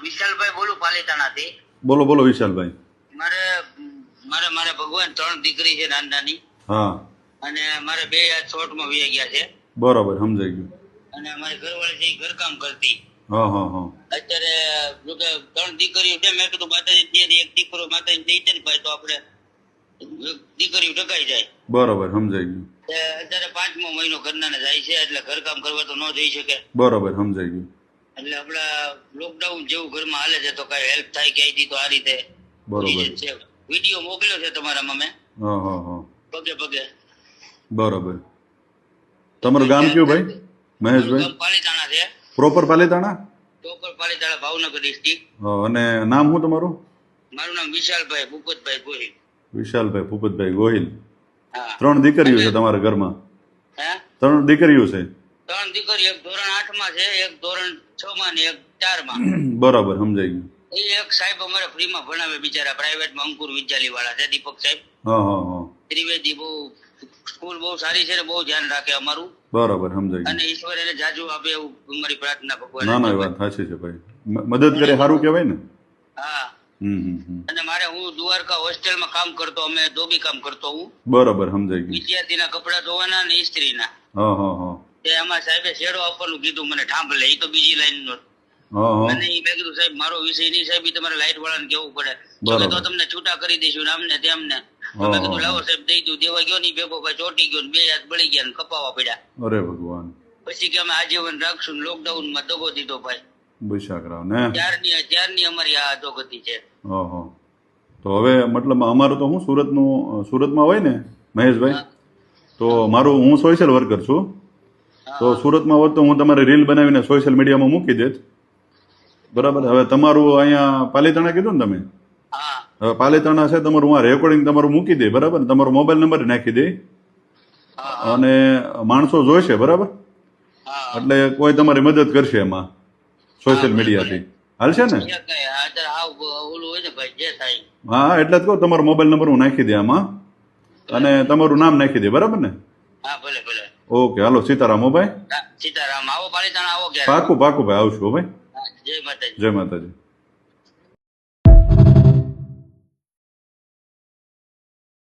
વિશાલભાઈ બોલું પાલીતાણાથી. બોલો બોલો વિશાલભાઈ. મારે મારે મારે ભગવાન 3 દીકરી છે નાની નાની. હા. અને મારે 2 આજ શોર્ટમાં વહી ગયા છે. બરાબર, સમજાઈ ગયું. અને અમારી ઘરવાળી છે એ ઘરકામ કરતી. હા હા હા. અત્યારે જો કે 3 દીકરીઓ છે. મેં કીધું માતાજી દે, એક દીકરો માતાજી દઈ છે ને ભાઈ, તો આપણે દીકરીઓ ટકાઈ જાય. બરાબર, સમજાઈ ગયું. અત્યારે 5મો મહિનો ઘરનાને જાય છે, એટલે ઘરકામ કરવા તો ન જઈ શકે. બરાબર, સમજાઈ ગયું. એટલે આપડા લોકડાઉન જેવું ઘરમાં હાલે છે, તો કઈ હેલ્પ થાય કે આઈથી તો આ રીતે. બરાબર. વિડીયો મોકલ્યો છે તમારામાં મેં. હા હા હા. પગે પગે. બરાબર. તમારું ગામ કયું ભાઈ? મહેશભાઈ? ગામ પાલીતાણા છે. Proper Palitana? Proper Palitana, Bhavnagar district. અને નામ શું તમારું? મારું નામ વિશાલભાઈ ભૂપતભાઈ ગોહિલ. વિશાલભાઈ ભૂપતભાઈ ગોહિલ. હા. 3 દીકરીઓ છે તમારા ઘરમાં? હે? 3 દીકરીઓ છે? 3 દીકરી, એક ધોરણ 8માં છે, એક ધોરણ 6માં ને એક 4માં. બરાબર, સમજાઈ ગયું. એ એક સાહેબ અમારે ફ્રીમાં ભણાવે બિચારા, પ્રાઇવેટમાં, અંકુર વિદ્યાલય વાળા છે, દીપક સાહેબ. હા હા હા. ત્રિવેદી. બહુ સ્કૂલ બહુ સારી છે ને બહુ ધ્યાન રાખે અમારું. બરાબર, સમજાઈ ગયું. અને ઈશ્વર એને જાજુ આપે એવું અમારી પ્રાર્થના ભગવાન. ના ના, એ વાત સાચી છે ભાઈ. મદદ કરે સારું કહેવાય ને. હા. હમ. અને મારે હું દ્વારકા હોસ્ટેલમાં કામ કરતો, અમે ધોબી કામ કરતો હું. બરાબર, સમજાઈ ગયું. વિદ્યાર્થીના કપડા ધોવાના ને ઇસ્ત્રીના. હા હા હા. તે આમાં સાહેબે શેડો આપવાનું કીધું મને, ઠાંભલે. એ તો બીજી લાઈન નો. હા હા. મને મેં કીધું સાહેબ મારો વિષય નહીં સાહેબ, એ તમારે લાઈટ વાળાને કેવું પડે. બરાબર. તો તમને છૂટા કરી દઈશું ને આમને તેમને. મેં કીધું લાવો સાહેબ દઈ દઉં. દેવા ગયો નહીં ભેગો ભાઈ, ચોટી ગયો ને 2 હાથ બળી ગયા ને કપાવા પડ્યા. અરે ભગવાન. પછી કે અમે આજીવન રાખશું. લોકડાઉન માં દગો દીધો ભાઈ. બૈશાકરાવ ને. ત્યારની અમારી આ અધોગતિ છે. હા હા. તો હવે મતલબ અમારું તો હું સુરતમાં હોય ને મહેશભાઈ, તો મારું હું સોશિયલ વર્કર છું. તો સુરતમાં હોત તો હું તમારી રીલ બનાવીને સોશિયલ મીડિયામાં મૂકી દેત. બરાબર. હવે તમારું અહીંયા પાલીતાણા કીધું ને તમે? હા. હવે પાલીતાણા છે તમારું, હું આ રેકોર્ડિંગ તમારું મૂકી દે. બરાબર. તમારો મોબાઈલ નંબર નાખી દે અને માણસો જોઈશે. બરાબર. એટલે કોઈ તમારી મદદ કરશે એમાં સોશિયલ મીડિયાથી. હાલશે ને? હા, એટલે જ કહું તમારો મોબાઈલ નંબર હું નાખી દે આમાં અને તમારું નામ નાખી દે. બરાબર ને? હા, ભલે ભલે. ઓકે, હાલો. સીતારામ. હો ભાઈ. સીતારામ. આવો પાલીતાણા આવો. પાકું પાકું ભાઈ, આવશું. હો ભાઈ. જય માતાજી. જય માતાજી.